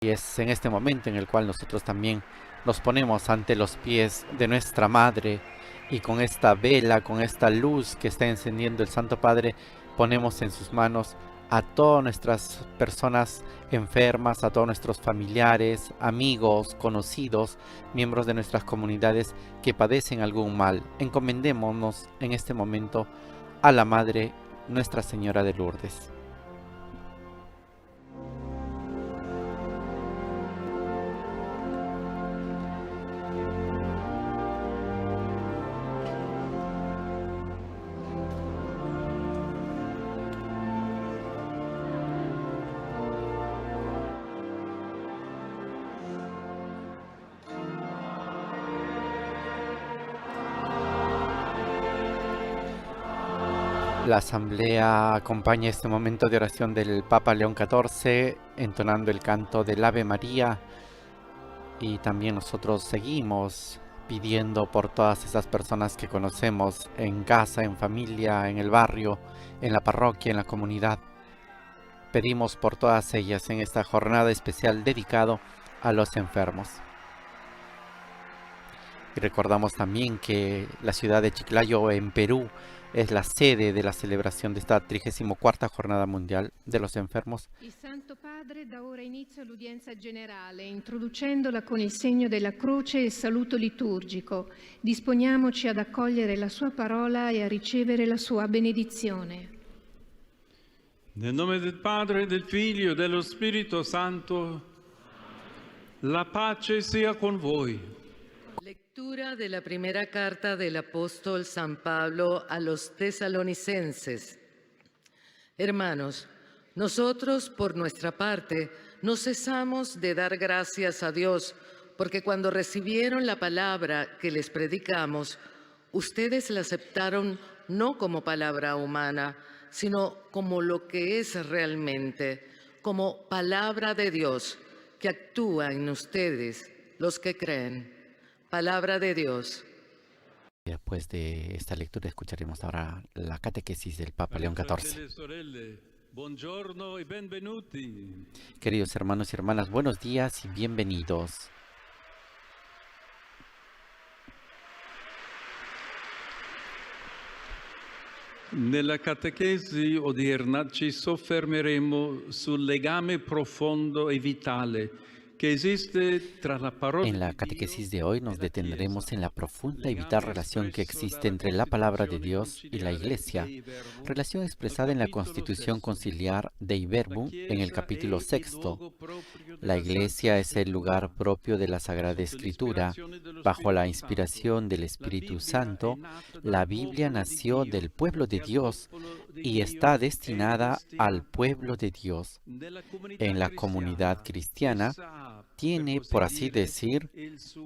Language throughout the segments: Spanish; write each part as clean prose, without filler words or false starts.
Y es en este momento en el cual nosotros también nos ponemos ante los pies de nuestra Madre y con esta vela, con esta luz que está encendiendo el Santo Padre, ponemos en sus manos a todas nuestras personas enfermas, a todos nuestros familiares, amigos, conocidos, miembros de nuestras comunidades que padecen algún mal. Encomendémonos en este momento a la Madre Nuestra Señora de Lourdes. La asamblea acompaña este momento de oración del Papa León XIV, entonando el canto del Ave María, y también nosotros seguimos pidiendo por todas esas personas que conocemos en casa, en familia, en el barrio, en la parroquia, en la comunidad. Pedimos por todas ellas en esta jornada especial dedicado a los enfermos. Y recordamos también que la ciudad de Chiclayo en Perú es la sede de la celebración de esta 34ª Jornada Mundial de los Enfermos. Il Santo Padre dà ora inizio all'udienza generale, introducendola con il segno della croce e il saluto liturgico. Disponiamoci ad accogliere la sua parola e a ricevere la sua benedizione. Nel nome del Padre, del Figlio e dello Spirito Santo, la pace sia con voi. Lectura de la primera carta del apóstol San Pablo a los tesalonicenses. Hermanos, nosotros por nuestra parte no cesamos de dar gracias a Dios, porque cuando recibieron la palabra que les predicamos, ustedes la aceptaron no como palabra humana, sino como lo que es realmente, como palabra de Dios, que actúa en ustedes, los que creen. Palabra de Dios. Después de esta lectura escucharemos ahora la catequesis del Papa León XIV. Buongiorno e benvenuti. Queridos hermanos y hermanas, buenos días y bienvenidos. Nella catechesi odierna ci soffermeremo sul legame profondo e vitale que existe tras la parola. En la catequesis de hoy nos detendremos en la profunda y vital relación que existe entre la palabra de Dios y la Iglesia, relación expresada en la Constitución Conciliar Dei Verbum en el capítulo 6. La Iglesia es el lugar propio de la Sagrada Escritura. Bajo la inspiración del Espíritu Santo, la Biblia nació del pueblo de Dios y está destinada al pueblo de Dios. En la comunidad cristiana tiene, por así decir,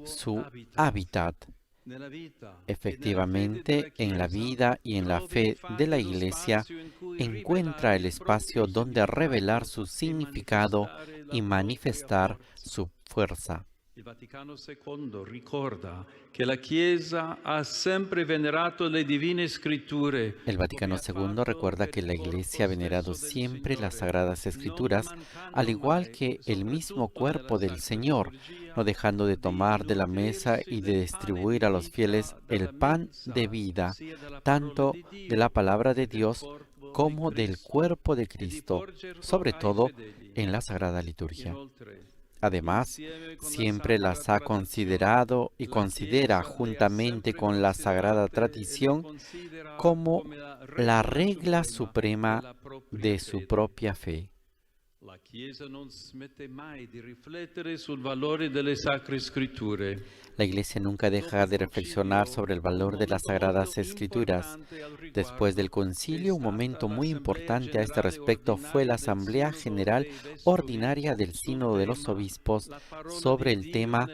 su hábitat. Efectivamente, en la vida y en la fe de la Iglesia encuentra el espacio donde revelar su significado y manifestar su fuerza. Il Vaticano II ricorda che la Chiesa ha sempre venerato le divine scritture. El Vaticano II recuerda que la Iglesia ha venerado siempre las Sagradas Escrituras, al igual que el mismo cuerpo del Señor, no dejando de tomar de la mesa y de distribuir a los fieles el pan de vida, tanto de la palabra de Dios como del cuerpo de Cristo, sobre todo en la Sagrada Liturgia. Además, siempre las ha considerado y considera juntamente con la sagrada tradición como la regla suprema de su propia fe. La Chiesa non smette mai di riflettere sul valore delle Sacre Scritture. La Iglesia nunca deja de reflexionar sobre el valor de las Sagradas Escrituras. Después del concilio, un momento muy importante a este respecto fue la Asamblea General Ordinaria del Sínodo de los Obispos sobre el tema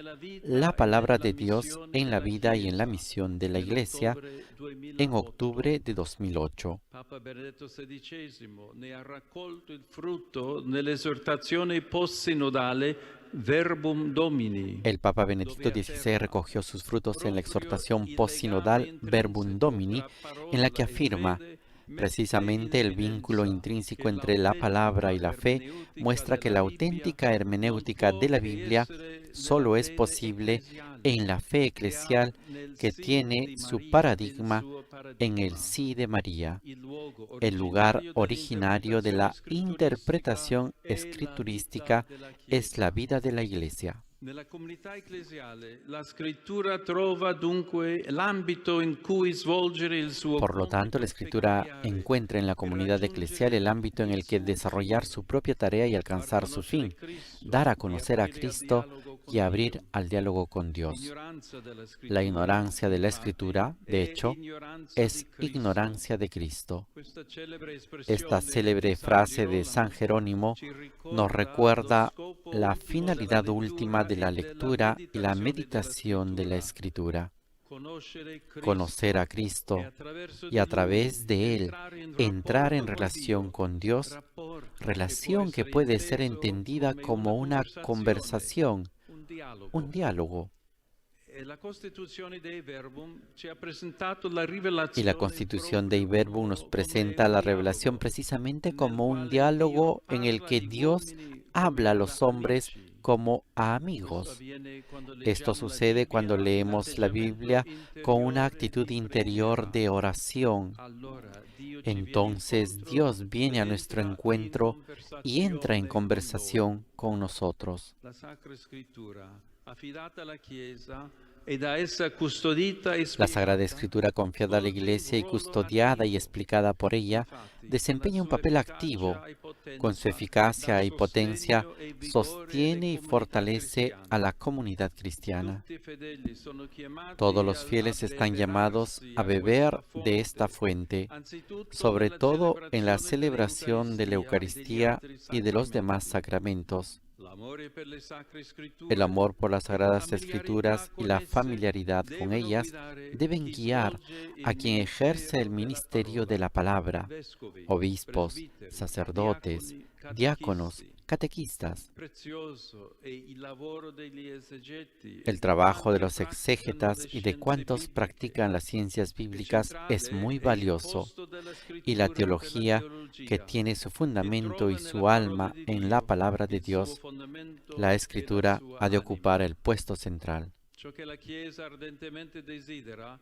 La Palabra de Dios en la vida y en la misión de la Iglesia en octubre de 2008. Papa Benedetto XVI ne ha raccolto il frutto nell'esortazione post-sinodale Verbum Domini. El Papa Benedicto XVI recogió sus frutos en la exhortación post-sinodal Verbum Domini, en la que afirma: Precisamente el vínculo intrínseco entre la palabra y la fe muestra que la auténtica hermenéutica de la Biblia solo es posible en la fe eclesial que tiene su paradigma en el sí de María, el lugar originario de la interpretación escriturística es la vida de la Iglesia. Nella comunità ecclesiale la scrittura trova dunque l'ambito in cui svolgere il suo Por lo tanto, compito la e Escritura cambiare encuentra en la e comunidad eclesial raggiungere el ámbito en il el que suo desarrollar su propia tarea y far alcanzar su conoscere fin, Cristo dar a e conocer a aprire al Cristo dialogo y con abrir Dio. al diálogo con Dios. L'ignoranza della La scrittura, ignorancia de la infatti, Escritura, de è hecho, ignoranza di es Cristo. ignorancia de Cristo. Questa celebre Esta espressione di célebre San frase de San Girolamo Jerónimo ci nos ricorda lo recuerda scopo la ultimo della finalidad última lettura de la e della lectura y la meditazione della meditación de la scrittura. Escritura. Conoscere Conocer Cristo a e Cristo attraverso y di a Lui través de Él entrar en relación con Dios, relación que puede ser entendida como una conversación, un dialogo. un diálogo. La Costituzione Dei Verbum ci ha presentato la Y la rivelazione Constitución proprio Dei Verbum nos come presenta un la dialogo revelación precisamente nel como un quale Dio diálogo en el parla que agli Dios uomini habla a come los hombres amici. como a Questo amigos. avviene quando Esto leggiamo la sucede cuando Bibbia in leemos la atteggiamento Biblia con una interiore actitud di interior preghiera. de oración. Allora Dio ci viene Entonces incontro Dios viene a ed nuestro entra in encuentro y entra en conversazione con noi. conversación con nosotros. La Sacra Scrittura, affidata alla Chiesa e da essa custodita e La Sagrada spiegata, Escritura confiada a la svolge un Iglesia y ruolo custodiada y attivo. explicada por ella Infatti, con la desempeña un sua papel efficacia activo. e Con su potenza, dà eficacia y potencia sostegno e vigore alle sostiene y comunità fortalece a cristiane. la comunidad cristiana. Tutti i fedeli sono Todos chiamati los a fieles están llamados abbeverarsi a a questa beber de esta fonte, fuente, anzitutto sobre nella todo en la celebrazione celebración de la dell'Eucaristia Eucaristía e degli y de altri los demás sacramenti. sacramentos. L'amore per le Sacre El Scritture amor por las e la Sagradas familiarità Escrituras y con la esse familiaridad con devono ellas guidare deben chi guiar svolge a il quien ejerce el ministero della ministerio de parola, la palabra, vescovi, obispos, presbiteri, sacerdotes, diaconi, diáconos, catechisti. catequistas. Prezioso è il lavoro degli esegeti e El di trabajo de quanti los praticano exégetas le y de scienze cuantos bibliche. practican las ciencias Il bíblicas es centrale muy è il valioso, posto della y la scrittura per la teología, que teologia, tiene su che fundamento y trova nella su parola alma di en la Dio palabra de il suo Dios, fondamento la e la Escritura sua ha de anima. ocupar el puesto central. Ciò che la Chiesa ardentemente desidera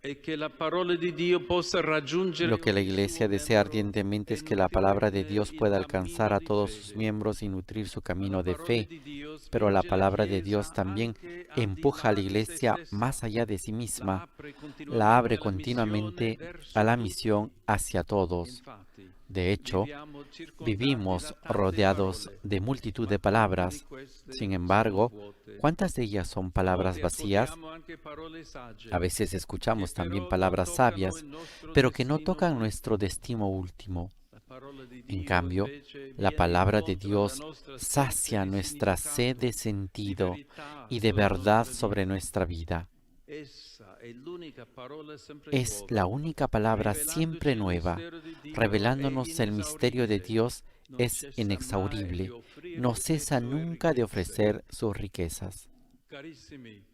è che la parola di Dio possa raggiungere Lo que la ogni suo Iglesia desea membro ardientemente e es que la palabra de nutrire Dios il pueda alcanzar cammino a di todos sus fede. miembros y nutrir su Ma la camino de parola fe, di Dio pero la spinge la palabra de Dios Chiesa también anche al di empuja a là la di se Iglesia stessa. más allá de sí La misma, apre la continuamente abre alla missione continuamente verso a la tutti. misión hacia todos. Infatti, De hecho, viviamo circondati vivimos da tante rodeados parole, de multitud ma de quante di palabras. queste Sin sono embargo, vuote? ¿cuántas de ellas son A palabras volte vacías? ascoltiamo anche parole sagge, A veces che escuchamos también però non palabras toccano sabias, il nostro pero que no destino tocan ultimo. nuestro destino último. La parola di En Dio cambio, invece la viene palabra de incontro alla Dios nostra sete sacia di nuestra sed de significato, sentido di verità y de sulla verdad nostra sobre vita. nuestra vida. Essa è l'unica parola sempre Es nuova, la única palabra rivelandoci siempre il nueva. mistero di Dio è Revelándonos el misterio de inesauribile, Dios non es cessa mai di inexaurible. offrire No le cesa sue nunca de ricchezze. ofrecer sus riquezas. Carissimi,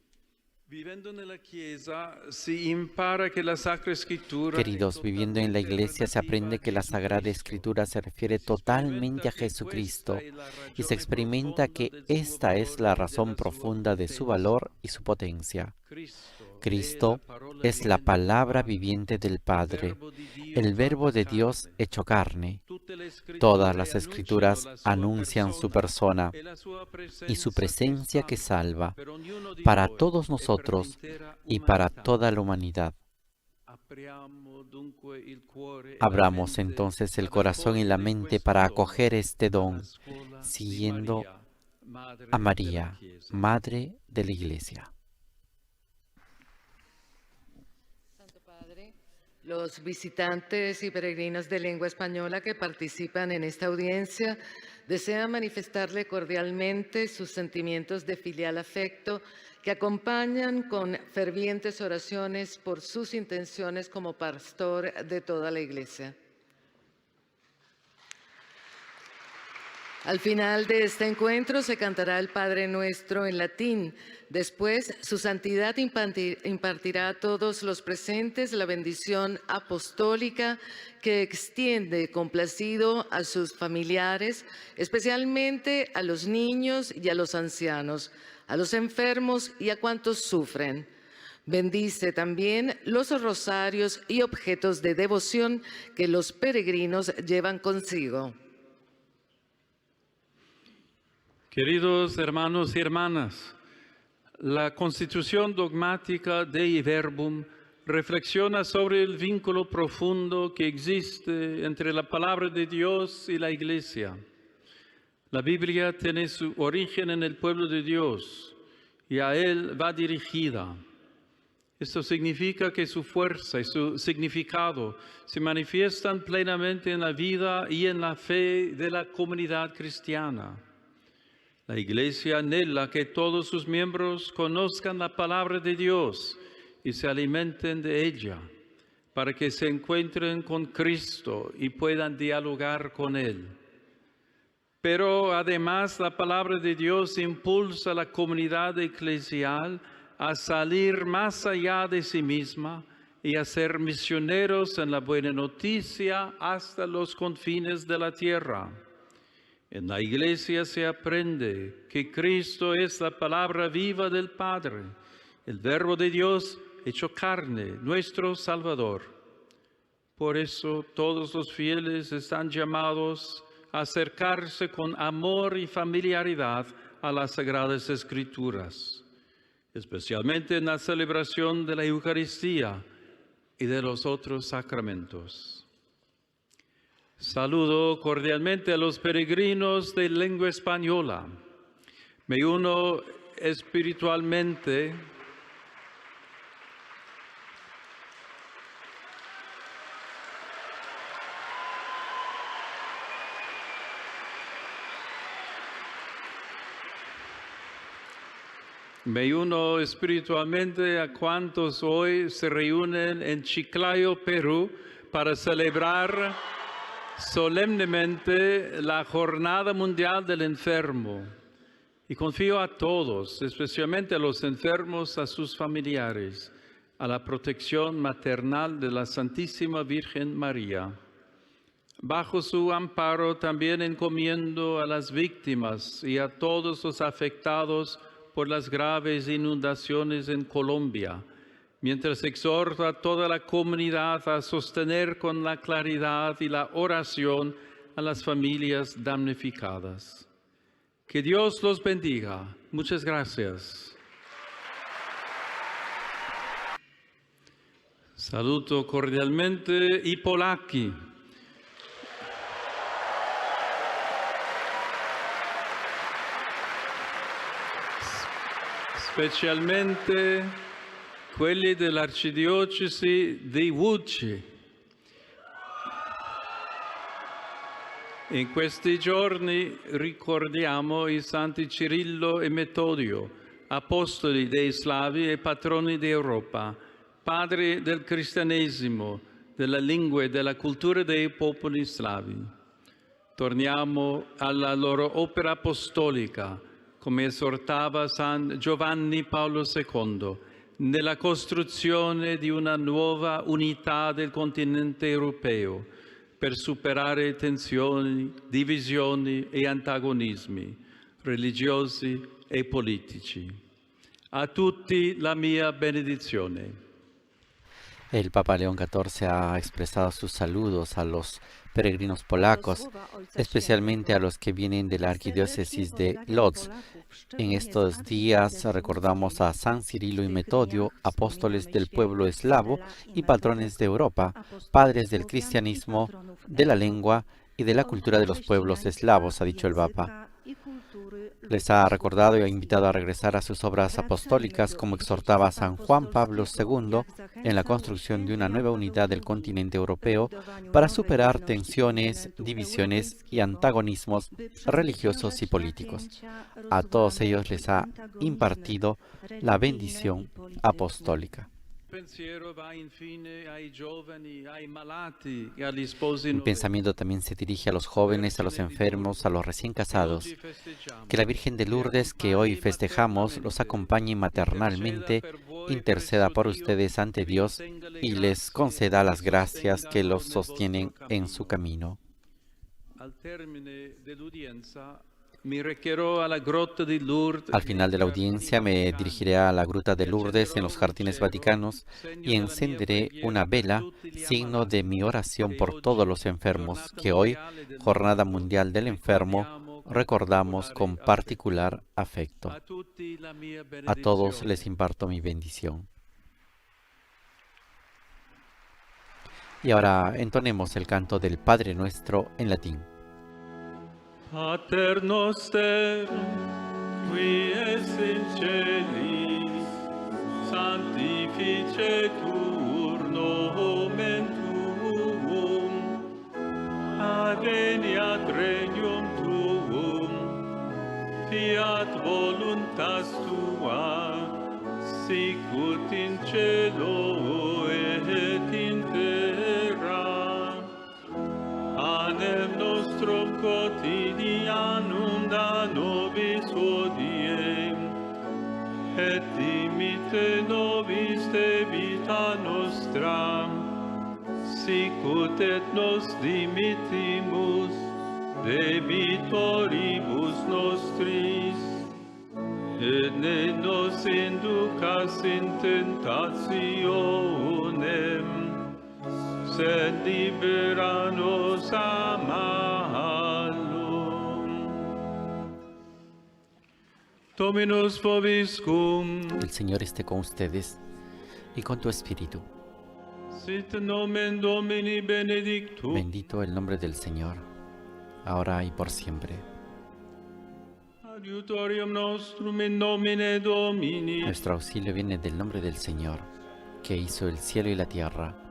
vivendo nella Chiesa si impara che la Sacra Scrittura Queridos, è viviendo en la totalmente Iglesia se relativa aprende a que la Sagrada Jesucristo. Escritura se refiere Si totalmente sperimenta a che questa Jesucristo è la y se ragione experimenta profonda que del suo esta es la valore e razón della sua profunda de su potenza. valor y su potencia. Cristo Cristo es la palabra viviente del Padre, el Verbo de Dios hecho carne. Todas las Escrituras anuncian su persona y su presencia que salva para todos nosotros y para toda la humanidad. Abramos entonces el corazón y la mente para acoger este don, siguiendo a María, Madre de la Iglesia. Santo Padre, los visitantes y peregrinos de lengua española que participan en esta audiencia desean manifestarle cordialmente sus sentimientos de filial afecto que acompañan con fervientes oraciones por sus intenciones como pastor de toda la Iglesia. Al final de este encuentro se cantará el Padre Nuestro en latín. Después, su santidad impartirá a todos los presentes la bendición apostólica que extiende complacido a sus familiares, especialmente a los niños y a los ancianos, a los enfermos y a cuantos sufren. Bendice también los rosarios y objetos de devoción que los peregrinos llevan consigo. Queridos hermanos y hermanas, la Constitución dogmática Dei Verbum reflexiona sobre el vínculo profundo que existe entre la palabra de Dios y la Iglesia. La Biblia tiene su origen en el pueblo de Dios y a él va dirigida. Esto significa que su fuerza y su significado se manifiestan plenamente en la vida y en la fe de la comunidad cristiana. La Iglesia anhela que todos sus miembros conozcan la palabra de Dios y se alimenten de ella, para que se encuentren con Cristo y puedan dialogar con Él. Pero además la palabra de Dios impulsa a la comunidad eclesial a salir más allá de sí misma y a ser misioneros en la buena noticia hasta los confines de la tierra. En la Iglesia se aprende que Cristo es la palabra viva del Padre, el Verbo de Dios hecho carne, nuestro Salvador. Por eso todos los fieles están llamados a acercarse con amor y familiaridad a las Sagradas Escrituras, especialmente en la celebración de la Eucaristía y de los otros sacramentos. Saludo cordialmente a los peregrinos de lengua española. Me uno espiritualmente a cuantos hoy se reúnen en Chiclayo, Perú, para celebrar solemnemente la Jornada Mundial del Enfermo. Y confío a todos, especialmente a los enfermos, a sus familiares, a la protección maternal de la Santísima Virgen María. Bajo su amparo también encomiendo a las víctimas y a todos los afectados por las graves inundaciones en Colombia, mientras exhorto a toda la comunidad a sostener con la claridad y la oración a las familias damnificadas. Que Dios los bendiga. Muchas gracias. Saluto cordialmente i polacchi. Specialmente quelli dell'Arcidiocesi di Łódź. In questi giorni ricordiamo i santi Cirillo e Metodio, apostoli dei Slavi e patroni d'Europa, padri del cristianesimo, della lingua e della cultura dei popoli slavi. Torniamo alla loro opera apostolica, come esortava San Giovanni Paolo II, nella costruzione di una nuova unità del continente europeo per superare tensioni, divisioni e antagonismi religiosi e politici. A tutti la mia benedizione. El Papa León XIV ha expresado sus saludos a los peregrinos polacos, especialmente a los que vienen de la arquidiócesis de Łódź. En estos días recordamos a San Cirilo y Metodio, apóstoles del pueblo eslavo y patrones de Europa, padres del cristianismo, de la lengua y de la cultura de los pueblos eslavos, ha dicho el Papa. Les ha recordado y ha invitado a regresar a sus obras apostólicas, como exhortaba San Juan Pablo II en la construcción de una nueva unidad del continente europeo para superar tensiones, divisiones y antagonismos religiosos y políticos. A todos ellos les ha impartido la bendición apostólica. Mi pensamiento también se dirige a los jóvenes, a los enfermos, a los recién casados. Que la Virgen de Lourdes, que hoy festejamos, los acompañe maternalmente, interceda por ustedes ante Dios y les conceda las gracias que los sostienen en su camino. Al final de la audiencia me dirigiré a la Gruta de Lourdes en los Jardines Vaticanos y encenderé una vela, signo de mi oración por todos los enfermos, que hoy, Jornada Mundial del Enfermo, recordamos con particular afecto. A todos les imparto mi bendición. Y ahora entonemos el canto del Padre Nuestro en latín. Pater noster, qui es in celis, sanctificetur nomen tuum, adveniat regnum tuum, fiat voluntas tua, sicut in cielo et in terra. Panem nostrum quotidianum da nobis hodie, et dimitte nobis debita nostra, sicut et nos dimittimus debitoribus nostris, et ne nos inducas in tentationem, sed libera nos a malo. Dominus vobiscum. El Señor esté con ustedes y con tu espíritu. Sit nomen Domini benedictum. Bendito el nombre del Señor, ahora y por siempre. Adiutorium nostrum in nomine Domini. Nuestro auxilio viene del nombre del Señor, que hizo el cielo y la tierra.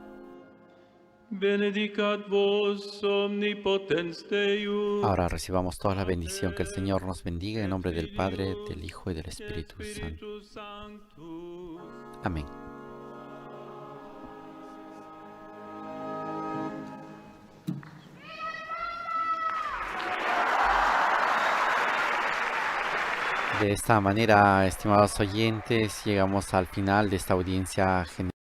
Benedicat vos omnipotens Deus. Ahora recibamos toda la bendición. Que el Señor nos bendiga en nombre del Padre, del Hijo y del Espíritu Santo. Amén. De esta manera, estimados oyentes, llegamos al final de esta audiencia general.